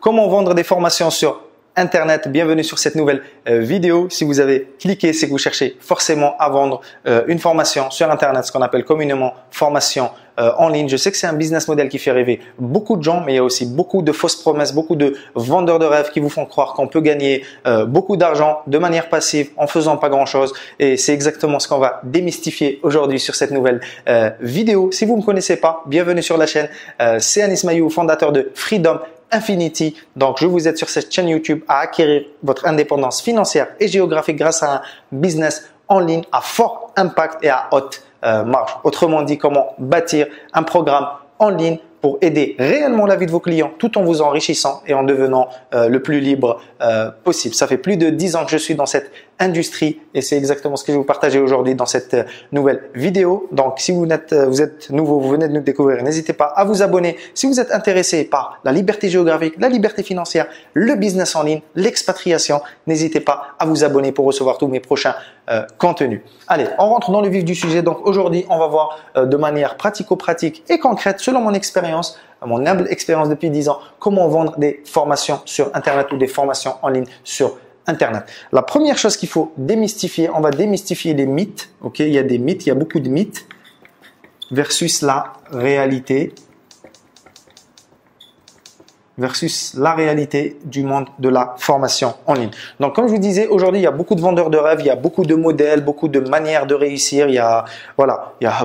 Comment vendre des formations sur Internet? Bienvenue sur cette nouvelle vidéo. Si vous avez cliqué, c'est que vous cherchez forcément à vendre une formation sur Internet, ce qu'on appelle communément formation en ligne. Je sais que c'est un business model qui fait rêver beaucoup de gens, mais il y a aussi beaucoup de fausses promesses, beaucoup de vendeurs de rêves qui vous font croire qu'on peut gagner beaucoup d'argent de manière passive en faisant pas grand-chose. Et c'est exactement ce qu'on va démystifier aujourd'hui sur cette nouvelle vidéo. Si vous ne me connaissez pas, bienvenue sur la chaîne. C'est Anis Mailloux, fondateur de Freedom Infinity. Donc, je vous aide sur cette chaîne YouTube à acquérir votre indépendance financière et géographique grâce à un business en ligne à fort impact et à haute marge. Autrement dit, comment bâtir un programme en ligne pour aider réellement la vie de vos clients tout en vous enrichissant et en devenant le plus libre possible. Ça fait plus de 10 ans que je suis dans cette industrie et c'est exactement ce que je vais vous partager aujourd'hui dans cette nouvelle vidéo. Donc, si vous êtes nouveau, vous venez de nous découvrir, n'hésitez pas à vous abonner. Si vous êtes intéressé par la liberté géographique, la liberté financière, le business en ligne, l'expatriation, n'hésitez pas à vous abonner pour recevoir tous mes prochains contenus. Allez, on rentre dans le vif du sujet. Donc, aujourd'hui, on va voir de manière pratico-pratique et concrète, selon mon expérience, mon humble expérience depuis 10 ans, comment vendre des formations sur Internet ou des formations en ligne sur Internet. La première chose qu'il faut démystifier, on va démystifier les mythes. Ok, il y a des mythes, il y a beaucoup de mythes versus la réalité. Versus la réalité du monde de la formation en ligne. Donc, comme je vous disais, aujourd'hui, il y a beaucoup de vendeurs de rêves, il y a beaucoup de modèles, beaucoup de manières de réussir. Il y a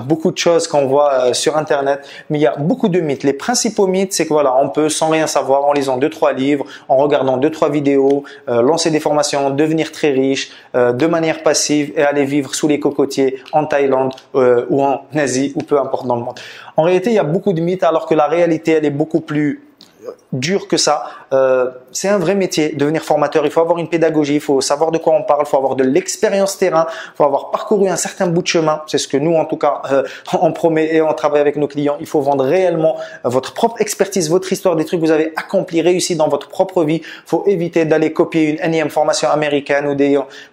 beaucoup de choses qu'on voit sur Internet, mais il y a beaucoup de mythes. Les principaux mythes, c'est que on peut sans rien savoir, en lisant 2-3 livres, en regardant 2-3 vidéos, lancer des formations, devenir très riche de manière passive et aller vivre sous les cocotiers en Thaïlande ou en Asie ou peu importe dans le monde. En réalité, il y a beaucoup de mythes alors que la réalité, elle est beaucoup plus dur que ça. C'est un vrai métier, devenir formateur. Il faut avoir une pédagogie, il faut savoir de quoi on parle, il faut avoir de l'expérience terrain, il faut avoir parcouru un certain bout de chemin. C'est ce que nous, en tout cas, on promet et on travaille avec nos clients. Il faut vendre réellement votre propre expertise, votre histoire, des trucs que vous avez accomplis, réussi dans votre propre vie. Il faut éviter d'aller copier une énième formation américaine ou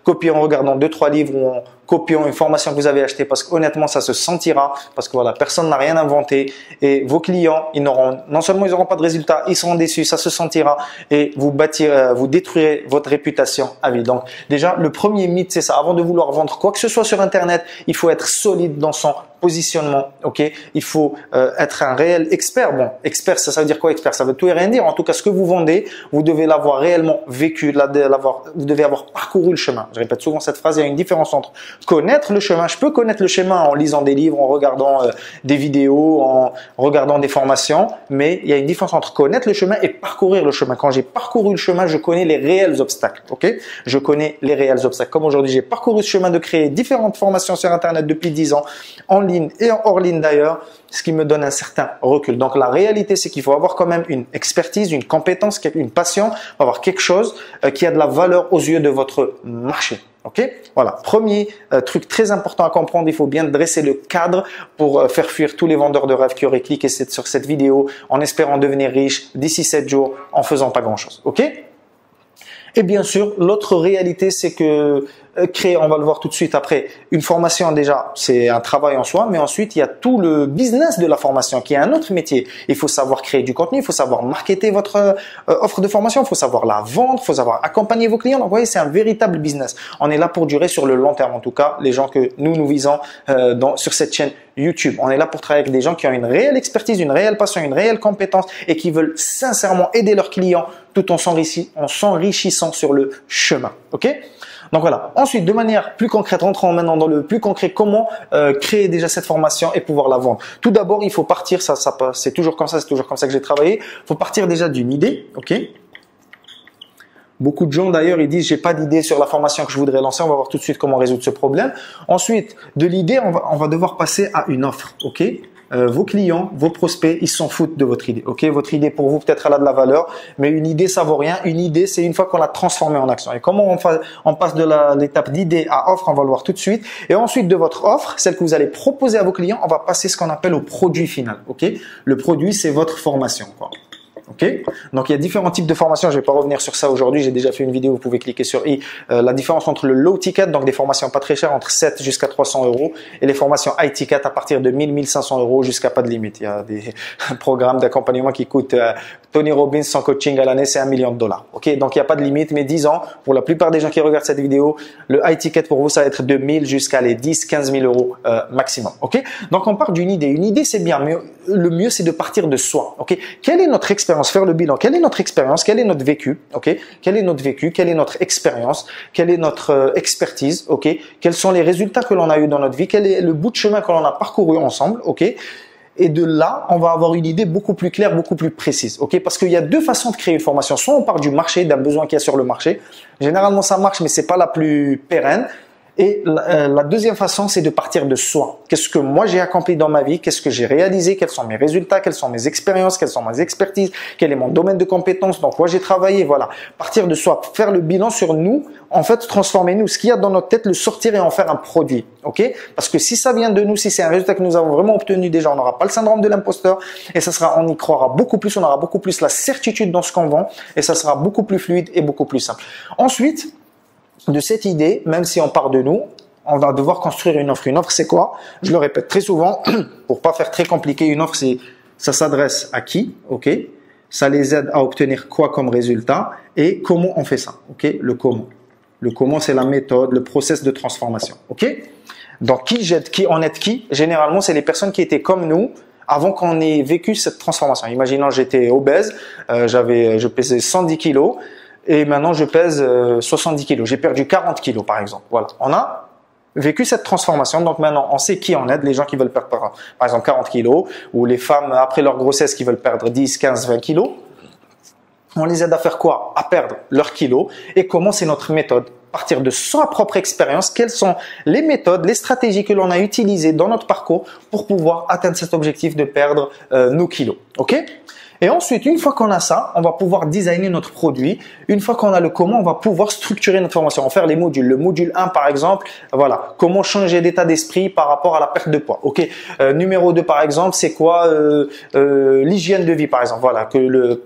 copier en regardant 2-3 livres ou en copiant une formation que vous avez achetée parce qu'honnêtement, ça se sentira parce que personne n'a rien inventé et vos clients, non seulement ils n'auront pas de résultats, ils seront déçus, ça se sentira et vous détruirez votre réputation à vie. Donc, déjà, le premier mythe, c'est ça. Avant de vouloir vendre quoi que ce soit sur Internet, il faut être solide dans son positionnement, ok? Il faut être un réel expert. Bon, expert, ça veut dire quoi expert? Ça veut tout et rien dire. En tout cas, ce que vous vendez, vous devez l'avoir réellement vécu, vous devez avoir parcouru le chemin. Je répète souvent cette phrase, il y a une différence entre connaître le chemin. Je peux connaître le chemin en lisant des livres, en regardant des vidéos, en regardant des formations, mais il y a une différence entre connaître le chemin et parcourir le chemin. Quand j'ai parcouru le chemin, je connais les réels obstacles, ok? Je connais les réels obstacles. Comme aujourd'hui, j'ai parcouru ce chemin de créer différentes formations sur Internet depuis 10 ans, en ligne et hors ligne d'ailleurs, ce qui me donne un certain recul. Donc, la réalité, c'est qu'il faut avoir quand même une expertise, une compétence, une passion, avoir quelque chose qui a de la valeur aux yeux de votre marché. Ok, voilà. Premier truc très important à comprendre, il faut bien dresser le cadre pour faire fuir tous les vendeurs de rêves qui auraient cliqué sur cette vidéo en espérant devenir riche d'ici 7 jours en faisant pas grand-chose. Ok? Et bien sûr, l'autre réalité, c'est que créer, on va le voir tout de suite après, une formation déjà, c'est un travail en soi, mais ensuite, il y a tout le business de la formation qui est un autre métier. Il faut savoir créer du contenu, il faut savoir marketer votre offre de formation, il faut savoir la vendre, il faut savoir accompagner vos clients. Donc, vous voyez, c'est un véritable business. On est là pour durer sur le long terme, en tout cas, les gens que nous visons sur cette chaîne YouTube. On est là pour travailler avec des gens qui ont une réelle expertise, une réelle passion, une réelle compétence et qui veulent sincèrement aider leurs clients tout en s'enrichissant sur le chemin. Ok? Donc voilà. Ensuite, de manière plus concrète, rentrons maintenant dans le plus concret, comment créer déjà cette formation et pouvoir la vendre. Tout d'abord, il faut partir, c'est toujours comme ça, c'est toujours comme ça que j'ai travaillé. Il faut partir déjà d'une idée, ok? Beaucoup de gens d'ailleurs, ils disent j'ai pas d'idée sur la formation que je voudrais lancer. On va voir tout de suite comment résoudre ce problème. Ensuite, de l'idée, on va devoir passer à une offre, ok? Vos clients, vos prospects, ils s'en foutent de votre idée. Ok, votre idée pour vous peut-être elle a de la valeur, mais une idée ça vaut rien. Une idée c'est une fois qu'on l'a transformée en action. Et comment on passe de l'étape d'idée à offre, on va le voir tout de suite. Et ensuite de votre offre, celle que vous allez proposer à vos clients, on va passer ce qu'on appelle au produit final. Ok, le produit c'est votre formation, quoi. Ok, donc il y a différents types de formations. Je vais pas revenir sur ça aujourd'hui. J'ai déjà fait une vidéo. Vous pouvez cliquer sur i. La différence entre le low ticket, donc des formations pas très chères, entre 7 jusqu'à 300 euros, et les formations high ticket à partir de 1500 euros jusqu'à pas de limite. Il y a des programmes d'accompagnement qui coûtent Tony Robbins sans coaching à l'année, c'est $1 million. Ok, donc il n'y a pas de limite. Mais 10 ans, pour la plupart des gens qui regardent cette vidéo, le high ticket pour vous, ça va être de 1000 jusqu'à les 10-15 000 euros maximum. Ok, donc on part d'une idée. Une idée, c'est bien, mais le mieux, c'est de partir de soi. Ok, quelle est notre expérience? Faire le bilan. Quelle est notre expérience? Quel est notre vécu? Ok, quel est notre vécu? Quelle est notre expérience? Quelle est notre expertise? Ok, quels sont les résultats que l'on a eu dans notre vie? Quel est le bout de chemin que l'on a parcouru ensemble? Ok. Et de là, on va avoir une idée beaucoup plus claire, beaucoup plus précise. Ok, parce qu'il y a deux façons de créer une formation. Soit on part du marché, d'un besoin qu'il y a sur le marché. Généralement, ça marche, mais c'est pas la plus pérenne. Et la deuxième façon, c'est de partir de soi. Qu'est-ce que moi j'ai accompli dans ma vie? Qu'est-ce que j'ai réalisé? Quels sont mes résultats? Quelles sont mes expériences? Quelles sont mes expertises? Quel est mon domaine de compétences? Dans quoi j'ai travaillé? Voilà. Partir de soi. Faire le bilan sur nous. En fait, transformer nous. Ce qu'il y a dans notre tête, le sortir et en faire un produit. Ok? Parce que si ça vient de nous, si c'est un résultat que nous avons vraiment obtenu déjà, on n'aura pas le syndrome de l'imposteur. Et ça sera, on y croira beaucoup plus. On aura beaucoup plus la certitude dans ce qu'on vend. Et ça sera beaucoup plus fluide et beaucoup plus simple. Ensuite, de cette idée, même si on part de nous, on va devoir construire une offre. Une offre, c'est quoi? Je le répète très souvent, pour pas faire très compliqué, une offre, ça s'adresse à qui? Ok? Ça les aide à obtenir quoi comme résultat? Et comment on fait ça? Ok? Le comment. Le comment, c'est la méthode, le process de transformation. Ok? Donc, qui j'aide qui? On aide qui? Généralement, c'est les personnes qui étaient comme nous, avant qu'on ait vécu cette transformation. Imaginons, j'étais obèse, je pesais 110 kilos, et maintenant je pèse 70 kilos. J'ai perdu 40 kilos par exemple. Voilà. On a vécu cette transformation. Donc maintenant, on sait qui on aide. Les gens qui veulent perdre par exemple 40 kilos, ou les femmes après leur grossesse qui veulent perdre 10, 15, 20 kilos. On les aide à faire quoi? À perdre leurs kilos. Et comment? C'est notre méthode. Partir de sa propre expérience, quelles sont les méthodes, les stratégies que l'on a utilisées dans notre parcours pour pouvoir atteindre cet objectif de perdre nos kilos. Ok? Et ensuite, une fois qu'on a ça, on va pouvoir designer notre produit. Une fois qu'on a le comment, on va pouvoir structurer notre formation. On va faire les modules. Le module 1, par exemple, voilà, comment changer d'état d'esprit par rapport à la perte de poids. Ok. Numéro 2, par exemple, c'est quoi l'hygiène de vie, par exemple. Voilà,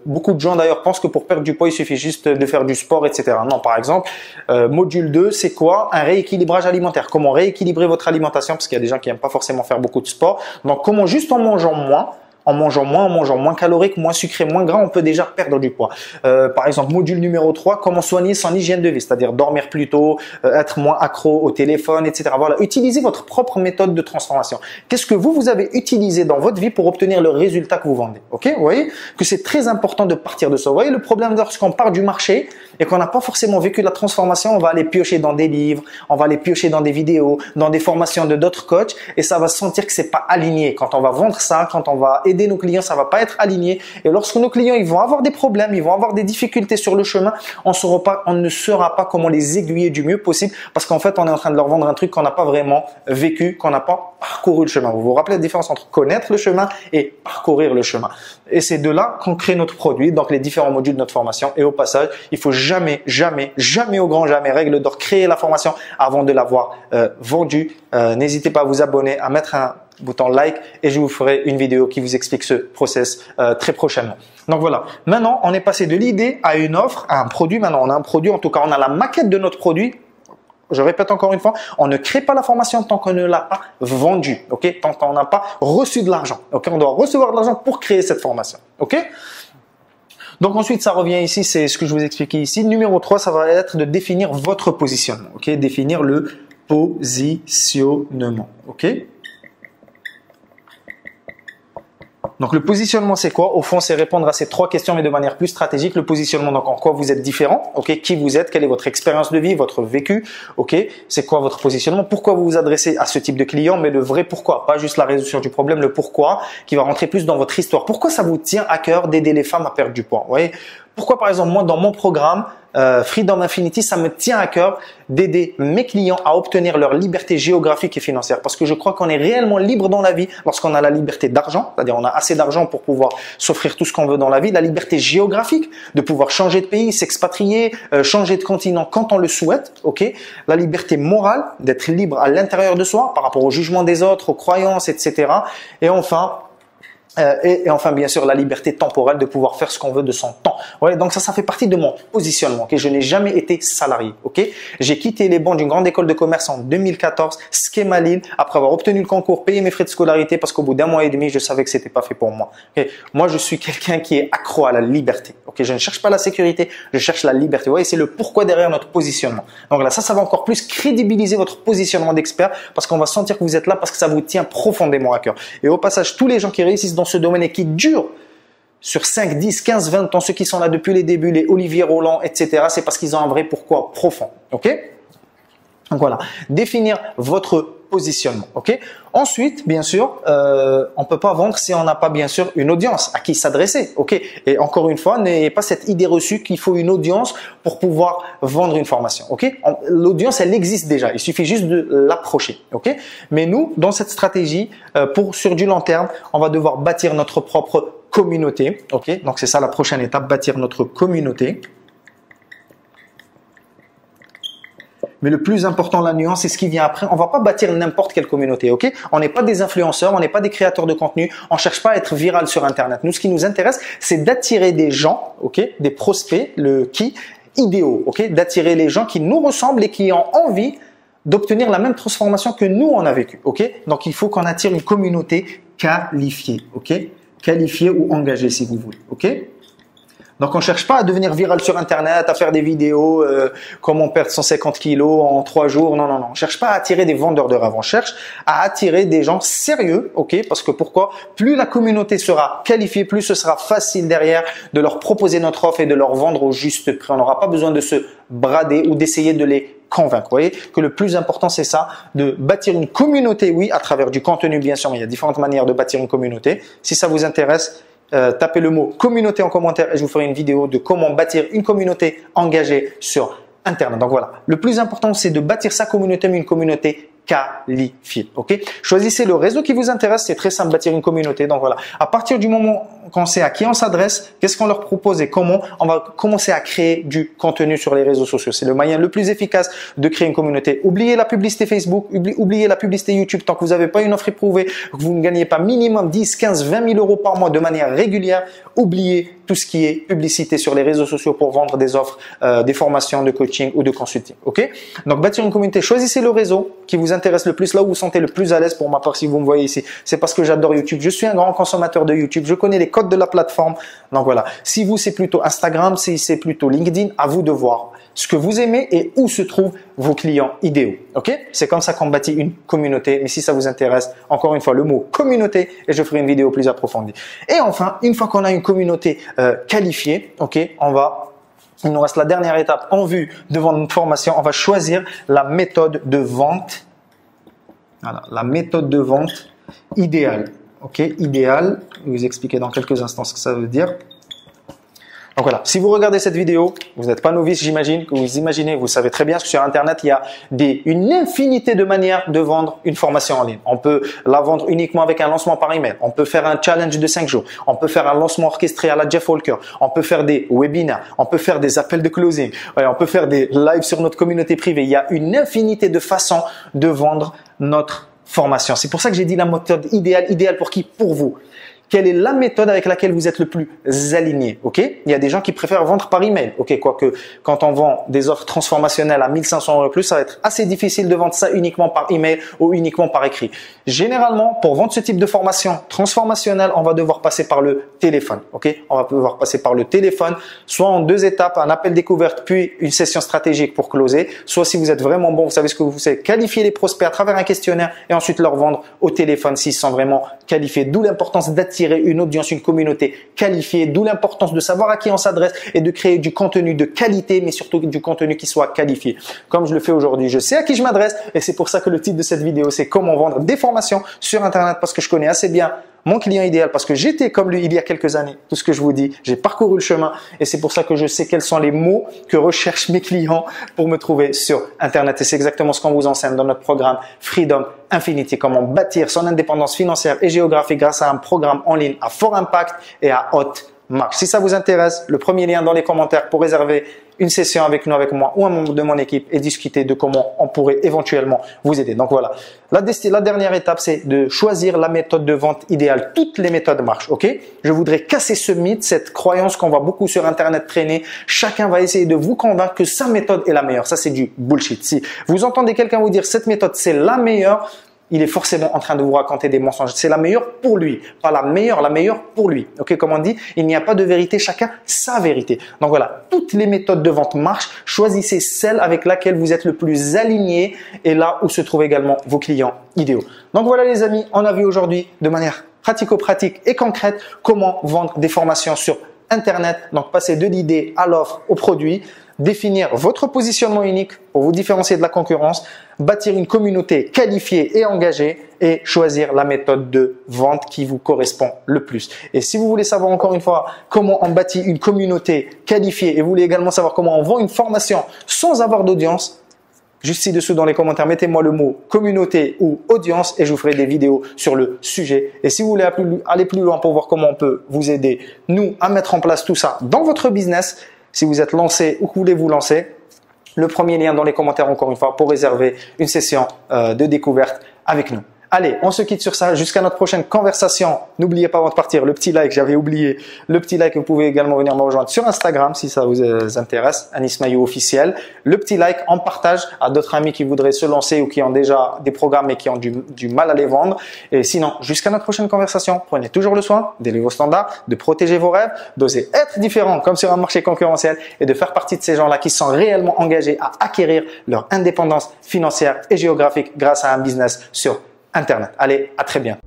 beaucoup de gens d'ailleurs pensent que pour perdre du poids, il suffit juste de faire du sport, etc. Non, par exemple, module 2, c'est quoi un rééquilibrage alimentaire. Comment rééquilibrer votre alimentation, parce qu'il y a des gens qui n'aiment pas forcément faire beaucoup de sport. Donc, comment juste en mangeant moins calorique, moins sucré, moins gras, on peut déjà perdre du poids. Par exemple, module numéro 3, comment soigner son hygiène de vie, c'est-à-dire dormir plus tôt, être moins accro au téléphone, etc. Voilà, utilisez votre propre méthode de transformation. Qu'est-ce que vous avez utilisé dans votre vie pour obtenir le résultat que vous vendez? Ok, vous voyez que c'est très important de partir de ça. Vous voyez le problème lorsqu'on part du marché et qu'on n'a pas forcément vécu la transformation, on va aller piocher dans des livres, on va aller piocher dans des vidéos, dans des formations de d'autres coachs, et ça va sentir que c'est pas aligné. Quand on va vendre ça, quand on va aider nos clients, ça va pas être aligné. Et lorsque nos clients, ils vont avoir des problèmes, ils vont avoir des difficultés sur le chemin, on ne saura pas comment les aiguiller du mieux possible, parce qu'en fait, on est en train de leur vendre un truc qu'on n'a pas vraiment vécu, qu'on n'a pas parcouru le chemin. Vous vous rappelez la différence entre connaître le chemin et parcourir le chemin. Et c'est de là qu'on crée notre produit, donc les différents modules de notre formation. Et au passage, il faut jamais au grand jamais, règle d'or, créer la formation avant de l'avoir vendue. N'hésitez pas à vous abonner, à mettre un bouton like, et je vous ferai une vidéo qui vous explique ce process très prochainement. Donc voilà, maintenant on est passé de l'idée à une offre, à un produit. Maintenant on a un produit, en tout cas on a la maquette de notre produit. Je répète encore une fois, on ne crée pas la formation tant qu'on ne l'a pas vendue, ok? Tant qu'on n'a pas reçu de l'argent, ok? On doit recevoir de l'argent pour créer cette formation, ok? Donc ensuite, ça revient ici, c'est ce que je vous expliquais ici. Numéro 3, ça va être de définir votre positionnement, ok? Définir le positionnement, ok? Donc le positionnement, c'est quoi? Au fond, c'est répondre à ces trois questions, mais de manière plus stratégique. Le positionnement, donc en quoi vous êtes différent, ok? Qui vous êtes? Quelle est votre expérience de vie, votre vécu, ok? C'est quoi votre positionnement? Pourquoi vous vous adressez à ce type de client? Mais le vrai pourquoi, pas juste la résolution du problème, le pourquoi qui va rentrer plus dans votre histoire. Pourquoi ça vous tient à cœur d'aider les femmes à perdre du poids? Vous voyez? Pourquoi, par exemple, moi, dans mon programme Freedom Infinity, ça me tient à cœur d'aider mes clients à obtenir leur liberté géographique et financière, parce que je crois qu'on est réellement libre dans la vie lorsqu'on a la liberté d'argent, c'est-à-dire on a assez d'argent pour pouvoir s'offrir tout ce qu'on veut dans la vie, la liberté géographique, de pouvoir changer de pays, s'expatrier, changer de continent quand on le souhaite, ok, la liberté morale, d'être libre à l'intérieur de soi par rapport au jugement des autres, aux croyances, etc. Et enfin, Et enfin, bien sûr, la liberté temporelle de pouvoir faire ce qu'on veut de son temps. Ouais, donc ça fait partie de mon positionnement. Okay, je n'ai jamais été salarié. Ok, j'ai quitté les bancs d'une grande école de commerce en 2014, Schema Lille, après avoir obtenu le concours, payé mes frais de scolarité parce qu'au bout d'un mois et demi, je savais que c'était pas fait pour moi. Okay, moi, je suis quelqu'un qui est accro à la liberté. Ok, je ne cherche pas la sécurité, je cherche la liberté. Vous voyez, c'est le pourquoi derrière notre positionnement. Donc là, ça va encore plus crédibiliser votre positionnement d'expert parce qu'on va sentir que vous êtes là parce que ça vous tient profondément à cœur. Et au passage, tous les gens qui réussissent dans ce domaine et qui durent sur 5, 10, 15, 20 ans, ceux qui sont là depuis les débuts, les Olivier Roland, etc., c'est parce qu'ils ont un vrai pourquoi profond. Ok? Donc voilà, définir votre positionnement. Ok? Ensuite, bien sûr, on peut pas vendre si on n'a pas bien sûr une audience à qui s'adresser. Ok? Et encore une fois, n'ayez pas cette idée reçue qu'il faut une audience pour pouvoir vendre une formation. Ok? L'audience, elle existe déjà. Il suffit juste de l'approcher. Ok? Mais nous, dans cette stratégie, sur du long terme, on va devoir bâtir notre propre communauté. Ok? Donc c'est ça la prochaine étape, bâtir notre communauté. Mais le plus important, la nuance, c'est ce qui vient après. On va pas bâtir n'importe quelle communauté, ok? On n'est pas des influenceurs, on n'est pas des créateurs de contenu, on cherche pas à être viral sur Internet. Nous, ce qui nous intéresse, c'est d'attirer des gens, ok? Des prospects, idéaux, ok? D'attirer les gens qui nous ressemblent et qui ont envie d'obtenir la même transformation que nous, on a vécu, ok? Donc, il faut qu'on attire une communauté qualifiée, ok? Qualifiée ou engagée, si vous voulez, ok? Donc, on cherche pas à devenir viral sur Internet, à faire des vidéos, comment perdre 150 kilos en 3 jours. Non, non, non. On cherche pas à attirer des vendeurs de rêve. On cherche à attirer des gens sérieux, ok? Parce que pourquoi? Plus la communauté sera qualifiée, plus ce sera facile derrière de leur proposer notre offre et de leur vendre au juste prix. On n'aura pas besoin de se brader ou d'essayer de les convaincre. Vous voyez que le plus important, c'est ça, de bâtir une communauté, oui, à travers du contenu, bien sûr, mais il y a différentes manières de bâtir une communauté. Si ça vous intéresse, tapez le mot communauté en commentaire et je vous ferai une vidéo de comment bâtir une communauté engagée sur Internet. Donc voilà, le plus important, c'est de bâtir sa communauté, mais une communauté qualifiée. Ok? Choisissez le réseau qui vous intéresse. C'est très simple, bâtir une communauté. Donc voilà, à partir du moment qu'on sait à qui on s'adresse, qu'est-ce qu'on leur propose et comment, on va commencer à créer du contenu sur les réseaux sociaux. C'est le moyen le plus efficace de créer une communauté. Oubliez la publicité Facebook, oubliez la publicité YouTube. Tant que vous n'avez pas une offre éprouvée, que vous ne gagnez pas minimum 10, 15, 20 000 euros par mois de manière régulière, oubliez tout ce qui est publicité sur les réseaux sociaux pour vendre des offres, des formations de coaching ou de consulting. Ok? Donc bâtir une communauté, choisissez le réseau qui vous intéresse le plus, là où vous vous sentez le plus à l'aise. Pour ma part, si vous me voyez ici, c'est parce que j'adore YouTube. Je suis un grand consommateur de YouTube. Je connais les codes de la plateforme. Donc voilà. Si vous, c'est plutôt Instagram, si c'est plutôt LinkedIn, à vous de voir ce que vous aimez et où se trouvent vos clients idéaux. Ok? C'est comme ça qu'on bâtit une communauté. Mais si ça vous intéresse, encore une fois, le mot communauté et je ferai une vidéo plus approfondie. Et enfin, une fois qu'on a une communauté qualifiée, ok, il nous reste la dernière étape en vue de vendre une formation. On va choisir la méthode de vente. Voilà, la méthode de vente idéale. Ok, idéale. Je vais vous expliquer dans quelques instants ce que ça veut dire. Donc voilà, si vous regardez cette vidéo, vous n'êtes pas novice, j'imagine, que vous imaginez, vous savez très bien que sur Internet, il y a une infinité de manières de vendre une formation en ligne. On peut la vendre uniquement avec un lancement par email. On peut faire un challenge de 5 jours. On peut faire un lancement orchestré à la Jeff Walker. On peut faire des webinaires. On peut faire des appels de closing. On peut faire des lives sur notre communauté privée. Il y a une infinité de façons de vendre notre formation. C'est pour ça que j'ai dit la méthode idéale. Idéale pour qui? Pour vous. Quelle est la méthode avec laquelle vous êtes le plus aligné? Ok? Il y a des gens qui préfèrent vendre par email. Ok? Quoique, quand on vend des offres transformationnelles à 1500 € plus, ça va être assez difficile de vendre ça uniquement par email ou uniquement par écrit. Généralement, pour vendre ce type de formation transformationnelle, on va devoir passer par le téléphone. Ok? On va devoir passer par le téléphone, soit en 2 étapes, un appel découverte, puis une session stratégique pour closer. Soit si vous êtes vraiment bon, vous savez ce que vous savez, qualifier les prospects à travers un questionnaire et ensuite leur vendre au téléphone s'ils sont vraiment qualifiés. D'où l'importance d'attirer une audience, une communauté qualifiée, d'où l'importance de savoir à qui on s'adresse et de créer du contenu de qualité, mais surtout du contenu qui soit qualifié. Comme je le fais aujourd'hui, je sais à qui je m'adresse et c'est pour ça que le titre de cette vidéo, c'est comment vendre des formations sur Internet parce que je connais assez bien mon client idéal parce que j'étais comme lui il y a quelques années. Tout ce que je vous dis, j'ai parcouru le chemin et c'est pour ça que je sais quels sont les mots que recherchent mes clients pour me trouver sur Internet. Et c'est exactement ce qu'on vous enseigne dans notre programme Freedom Infinity. Comment bâtir son indépendance financière et géographique grâce à un programme en ligne à fort impact et à haute marche. Si ça vous intéresse, le premier lien dans les commentaires pour réserver une session avec nous, avec moi ou un membre de mon équipe et discuter de comment on pourrait éventuellement vous aider. Donc voilà, la dernière étape, c'est de choisir la méthode de vente idéale. Toutes les méthodes marchent, ok? Je voudrais casser ce mythe, cette croyance qu'on voit beaucoup sur Internet traîner. Chacun va essayer de vous convaincre que sa méthode est la meilleure. Ça, c'est du bullshit. Si vous entendez quelqu'un vous dire cette méthode, c'est la meilleure, il est forcément en train de vous raconter des mensonges. C'est la meilleure pour lui, pas la meilleure pour lui. Ok, comme on dit, il n'y a pas de vérité, chacun sa vérité. Donc voilà, toutes les méthodes de vente marchent. Choisissez celle avec laquelle vous êtes le plus aligné et là où se trouvent également vos clients idéaux. Donc voilà les amis, on a vu aujourd'hui de manière pratico-pratique et concrète comment vendre des formations sur Internet. Donc passer de l'idée à l'offre, au produit. Définir votre positionnement unique pour vous différencier de la concurrence, bâtir une communauté qualifiée et engagée et choisir la méthode de vente qui vous correspond le plus. Et si vous voulez savoir encore une fois comment on bâtit une communauté qualifiée et vous voulez également savoir comment on vend une formation sans avoir d'audience, juste ci-dessous dans les commentaires, mettez-moi le mot communauté ou audience et je vous ferai des vidéos sur le sujet. Et si vous voulez aller plus loin pour voir comment on peut vous aider, nous, à mettre en place tout ça dans votre business, si vous êtes lancé ou que vous voulez vous lancer, le premier lien dans les commentaires encore une fois pour réserver une session de découverte avec nous. Allez, on se quitte sur ça. Jusqu'à notre prochaine conversation. N'oubliez pas avant de partir le petit like, j'avais oublié le petit like. Vous pouvez également venir me rejoindre sur Instagram si ça vous intéresse, Anis Maillot officiel. Le petit like, on partage à d'autres amis qui voudraient se lancer ou qui ont déjà des programmes et qui ont du mal à les vendre. Et sinon, jusqu'à notre prochaine conversation, prenez toujours le soin d'élever vos standards, de protéger vos rêves, d'oser être différent comme sur un marché concurrentiel et de faire partie de ces gens-là qui sont réellement engagés à acquérir leur indépendance financière et géographique grâce à un business sur Internet. Allez, à très bientôt.